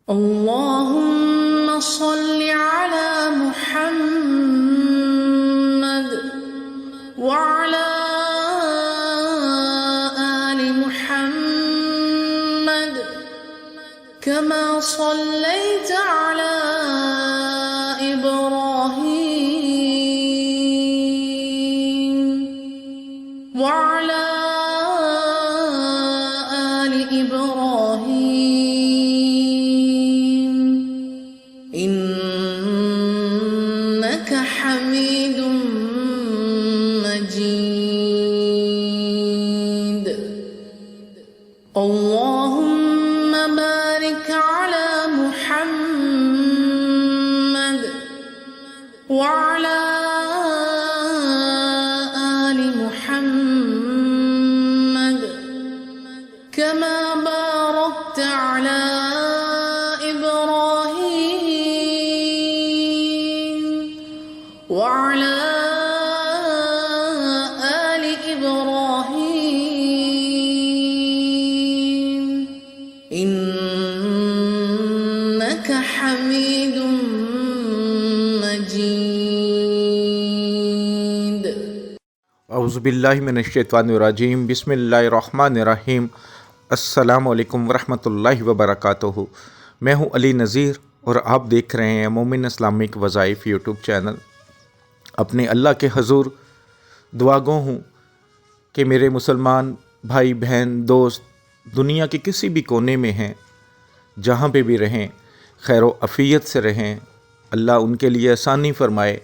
اللهم صل على محمد وعلى آل محمد كما صليت على إبراهيم وعلى آل إبراهيم إنك حميد مجيد. اللهم بارك على محمد وعلى آل محمد كما باركت على إبراهيم وعلى آل إبراهيم إنك حميد مجيد. اعوذ باللہ من الشیطان الرجیم. بسم اللہ الرحمن الرحیم. السلام علیکم ورحمۃ اللہ وبرکاتہ. میں ہوں علی نذیر اور آپ دیکھ رہے ہیں مومن اسلامک وظائف یوٹیوب چینل. اپنے اللہ کے حضور دعا گو ہوں کہ میرے مسلمان بھائی بہن دوست دنیا کے کسی بھی کونے میں ہیں، جہاں پہ بھی رہیں خیر و عافیت سے رہیں. اللہ ان کے لیے آسانی فرمائے.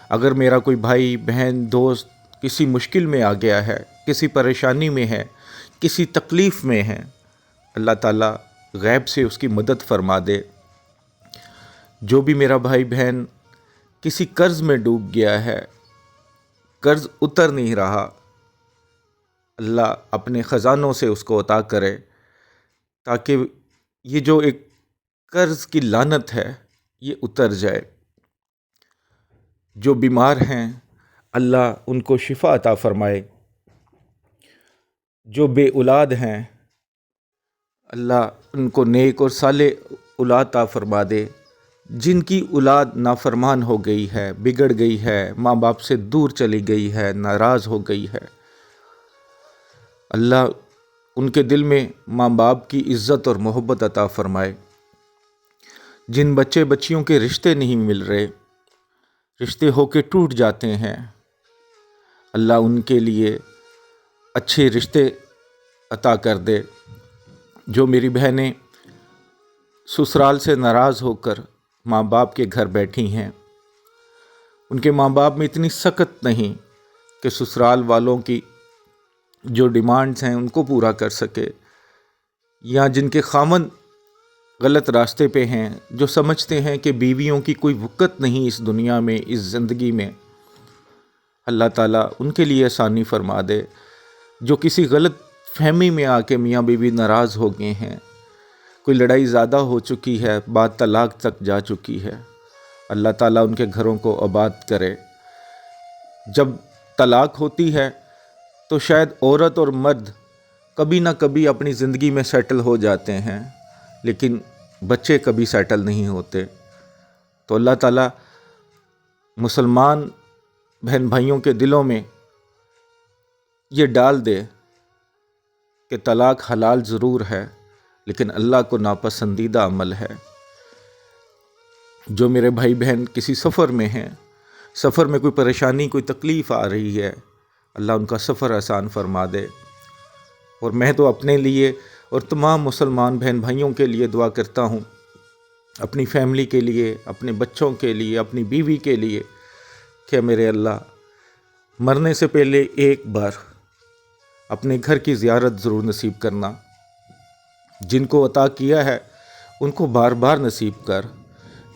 اگر میرا کوئی بھائی بہن دوست کسی مشکل میں آ گیا ہے، کسی پریشانی میں ہے، کسی تکلیف میں ہے، اللہ تعالیٰ غیب سے اس کی مدد فرما دے. جو بھی میرا بھائی بہن کسی قرض میں ڈوب گیا ہے، قرض اتر نہیں رہا، اللہ اپنے خزانوں سے اس کو عطا کرے تاکہ یہ جو ایک قرض کی لعنت ہے یہ اتر جائے. جو بیمار ہیں اللہ ان کو شفا عطا فرمائے. جو بے اولاد ہیں اللہ ان کو نیک اور صالح اولاد عطا فرما دے. جن کی اولاد نافرمان ہو گئی ہے، بگڑ گئی ہے، ماں باپ سے دور چلی گئی ہے، ناراض ہو گئی ہے، اللہ ان کے دل میں ماں باپ کی عزت اور محبت عطا فرمائے. جن بچے بچیوں کے رشتے نہیں مل رہے، رشتے ہو کے ٹوٹ جاتے ہیں، اللہ ان کے لیے اچھے رشتے عطا کر دے. جو میری بہنیں سسرال سے ناراض ہو کر ماں باپ کے گھر بیٹھی ہیں، ان کے ماں باپ میں اتنی سخت نہیں کہ سسرال والوں کی جو ڈیمانڈز ہیں ان کو پورا کر سکے، یا جن کے خامند غلط راستے پہ ہیں، جو سمجھتے ہیں کہ بیویوں کی کوئی وقت نہیں اس دنیا میں، اس زندگی میں، اللہ تعالیٰ ان کے لیے آسانی فرما دے. جو کسی غلط فہمی میں آ کے میاں بیوی ناراض ہو گئے ہیں، کوئی لڑائی زیادہ ہو چکی ہے، بات طلاق تک جا چکی ہے، اللہ تعالیٰ ان کے گھروں کو آباد کرے. جب طلاق ہوتی ہے تو شاید عورت اور مرد کبھی نہ کبھی اپنی زندگی میں سیٹل ہو جاتے ہیں، لیکن بچے کبھی سیٹل نہیں ہوتے. تو اللہ تعالیٰ مسلمان بہن بھائیوں کے دلوں میں یہ ڈال دے کہ طلاق حلال ضرور ہے لیکن اللہ کو ناپسندیدہ عمل ہے. جو میرے بھائی بہن کسی سفر میں ہیں، سفر میں کوئی پریشانی کوئی تکلیف آ رہی ہے، اللہ ان کا سفر آسان فرما دے. اور میں تو اپنے لیے اور تمام مسلمان بہن بھائیوں کے لیے دعا کرتا ہوں، اپنی فیملی کے لیے، اپنے بچوں کے لیے، اپنی بیوی کے لیے، کہ میرے اللہ مرنے سے پہلے ایک بار اپنے گھر کی زیارت ضرور نصیب کرنا. جن کو عطا کیا ہے ان کو بار بار نصیب کر.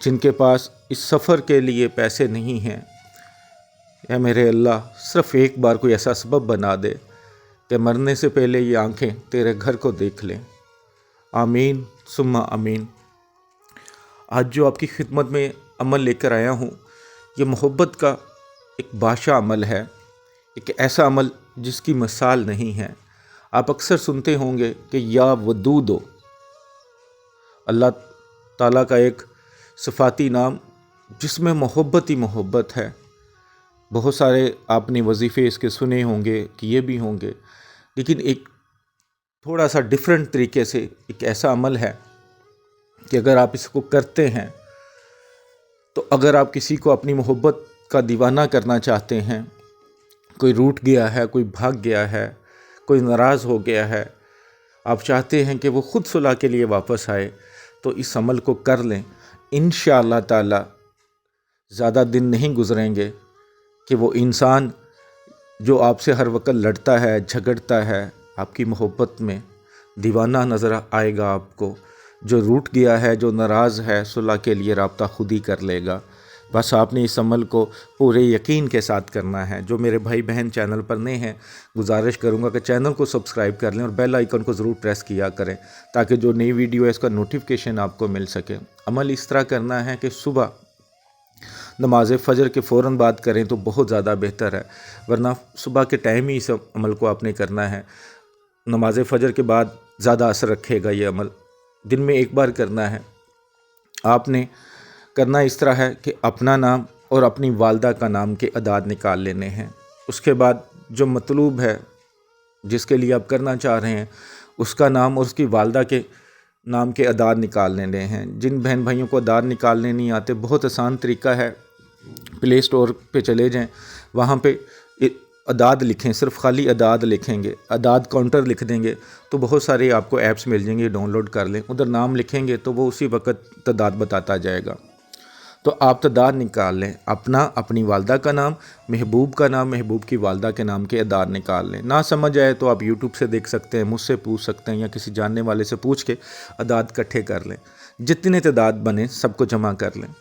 جن کے پاس اس سفر کے لیے پیسے نہیں ہیں، یا میرے اللہ صرف ایک بار کوئی ایسا سبب بنا دے کہ مرنے سے پہلے یہ آنکھیں تیرے گھر کو دیکھ لیں. آمین ثم آمین. آج جو آپ کی خدمت میں عمل لے کر آیا ہوں، یہ محبت کا ایک بادشاہ عمل ہے، ایک ایسا عمل جس کی مثال نہیں ہے. آپ اکثر سنتے ہوں گے کہ یا ودودو، اللہ تعالیٰ کا ایک صفاتی نام جس میں محبت ہی محبت ہے. بہت سارے آپ نے وظیفے اس کے سنے ہوں گے کہ یہ بھی ہوں گے، لیکن ایک تھوڑا سا ڈیفرنٹ طریقے سے ایک ایسا عمل ہے کہ اگر آپ اس کو کرتے ہیں تو اگر آپ کسی کو اپنی محبت کا دیوانہ کرنا چاہتے ہیں، کوئی روٹھ گیا ہے، کوئی بھاگ گیا ہے، کوئی ناراض ہو گیا ہے، آپ چاہتے ہیں کہ وہ خود صلح کے لیے واپس آئے، تو اس عمل کو کر لیں. انشاءاللہ تعالی زیادہ دن نہیں گزریں گے کہ وہ انسان جو آپ سے ہر وقت لڑتا ہے، جھگڑتا ہے، آپ کی محبت میں دیوانہ نظر آئے گا. آپ کو جو روٹھ گیا ہے، جو ناراض ہے، صلح کے لیے رابطہ خود ہی کر لے گا. بس آپ نے اس عمل کو پورے یقین کے ساتھ کرنا ہے. جو میرے بھائی بہن چینل پر نئے ہیں، گزارش کروں گا کہ چینل کو سبسکرائب کر لیں اور بیل آئیکن کو ضرور پریس کیا کریں تاکہ جو نئی ویڈیو ہے اس کا نوٹیفیکیشن آپ کو مل سکے. عمل اس طرح کرنا ہے کہ صبح نماز فجر کے فوراً بعد کریں تو بہت زیادہ بہتر ہے، ورنہ صبح کے ٹائم ہی اس عمل کو آپ نے کرنا ہے. نماز فجر کے بعد زیادہ اثر رکھے گا یہ عمل. دن میں ایک بار کرنا ہے. آپ نے کرنا اس طرح ہے کہ اپنا نام اور اپنی والدہ کا نام کے اعداد نکال لینے ہیں. اس کے بعد جو مطلوب ہے جس کے لیے آپ کرنا چاہ رہے ہیں اس کا نام اور اس کی والدہ کے نام کے اعداد نکال لینے ہیں. جن بہن بھائیوں کو اعداد نکالنے نہیں آتے، بہت آسان طریقہ ہے، پلے اسٹور پہ چلے جائیں، وہاں پہ اعداد لکھیں، صرف خالی اعداد لکھیں گے، اعداد کاؤنٹر لکھ دیں گے تو بہت سارے آپ کو ایپس مل جائیں گے، ڈاؤن لوڈ کر لیں. ادھر نام لکھیں گے تو وہ اسی وقت تعداد بتاتا جائے گا. تو آپ تعداد نکال لیں، اپنی والدہ کا نام، محبوب کا نام، محبوب کی والدہ کے نام کے اعداد نکال لیں. نہ سمجھ آئے تو آپ یوٹیوب سے دیکھ سکتے ہیں، مجھ سے پوچھ سکتے ہیں، یا کسی جاننے والے سے پوچھ کے اعداد اکٹھے کر لیں. جتنے تعداد بنے سب کو جمع کر لیں.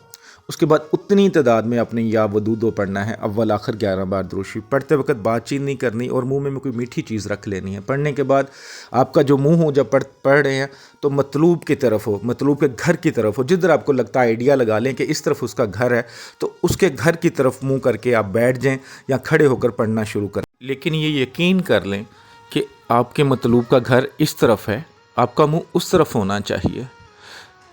اس کے بعد اتنی تعداد میں اپنے یا ودودو پڑھنا ہے. اول آخر 11 بار درود شریف. پڑھتے وقت بات چیت نہیں کرنی اور منہ میں کوئی میٹھی چیز رکھ لینی ہے. پڑھنے کے بعد آپ کا جو منہ ہو جب پڑھ رہے ہیں تو مطلوب کی طرف ہو، مطلوب کے گھر کی طرف ہو. جدھر آپ کو لگتا ہے آئیڈیا لگا لیں کہ اس طرف اس کا گھر ہے تو اس کے گھر کی طرف منہ کر کے آپ بیٹھ جائیں یا کھڑے ہو کر پڑھنا شروع کریں. لیکن یہ یقین کر لیں کہ آپ کے مطلوب کا گھر اس طرف ہے، آپ کا منہ اس طرف ہونا چاہیے.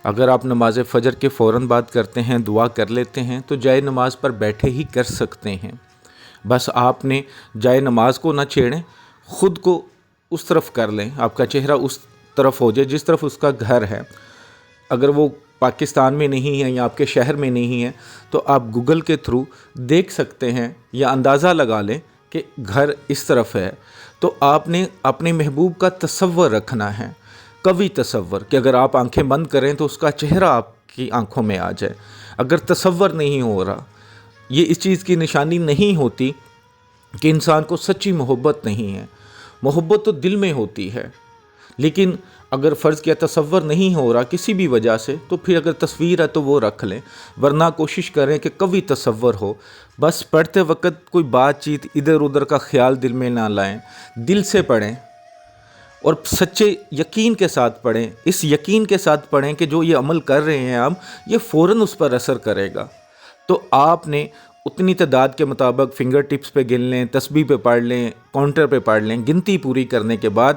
اگر آپ نماز فجر کے فوراً بعد کرتے ہیں، دعا کر لیتے ہیں تو جائے نماز پر بیٹھے ہی کر سکتے ہیں. بس آپ نے جائے نماز کو نہ چھیڑیں، خود کو اس طرف کر لیں، آپ کا چہرہ اس طرف ہو جائے جس طرف اس کا گھر ہے. اگر وہ پاکستان میں نہیں ہے یا آپ کے شہر میں نہیں ہے تو آپ گوگل کے تھرو دیکھ سکتے ہیں یا اندازہ لگا لیں کہ گھر اس طرف ہے. تو آپ نے اپنے محبوب کا تصور رکھنا ہے، قوی تصور، کہ اگر آپ آنکھیں بند کریں تو اس کا چہرہ آپ کی آنکھوں میں آ جائے. اگر تصور نہیں ہو رہا، یہ اس چیز کی نشانی نہیں ہوتی کہ انسان کو سچی محبت نہیں ہے. محبت تو دل میں ہوتی ہے، لیکن اگر فرض کیا تصور نہیں ہو رہا کسی بھی وجہ سے تو پھر اگر تصویر ہے تو وہ رکھ لیں، ورنہ کوشش کریں کہ قوی تصور ہو. بس پڑھتے وقت کوئی بات چیت ادھر ادھر کا خیال دل میں نہ لائیں، دل سے پڑھیں اور سچے یقین کے ساتھ پڑھیں. اس یقین کے ساتھ پڑھیں کہ جو یہ عمل کر رہے ہیں ہم، یہ فوراً اس پر اثر کرے گا. تو آپ نے اتنی تعداد کے مطابق فنگر ٹپس پہ گن لیں، تسبیح پہ پڑھ لیں، کاؤنٹر پہ پڑھ لیں. گنتی پوری کرنے کے بعد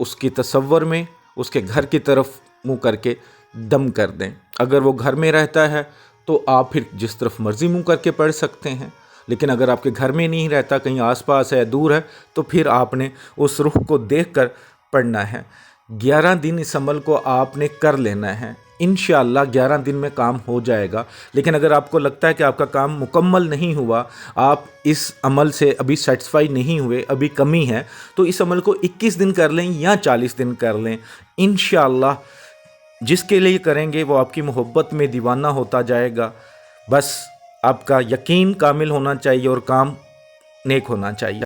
اس کی تصور میں اس کے گھر کی طرف منہ کر کے دم کر دیں. اگر وہ گھر میں رہتا ہے تو آپ پھر جس طرف مرضی منہ کر کے پڑھ سکتے ہیں، لیکن اگر آپ کے گھر میں نہیں رہتا، کہیں آس پاس ہے، دور ہے، تو پھر آپ نے اس رخ کو دیکھ کر پڑھنا ہے. 11 دن اس عمل کو آپ نے کر لینا ہے. انشاءاللہ 11 دن میں کام ہو جائے گا. لیکن اگر آپ کو لگتا ہے کہ آپ کا کام مکمل نہیں ہوا، آپ اس عمل سے ابھی سیٹسفائی نہیں ہوئے، ابھی کمی ہے، تو اس عمل کو 21 دن کر لیں یا 40 دن کر لیں. انشاءاللہ جس کے لیے کریں گے وہ آپ کی محبت میں دیوانہ ہوتا جائے گا. بس آپ کا یقین کامل ہونا چاہیے اور کام نیک ہونا چاہیے.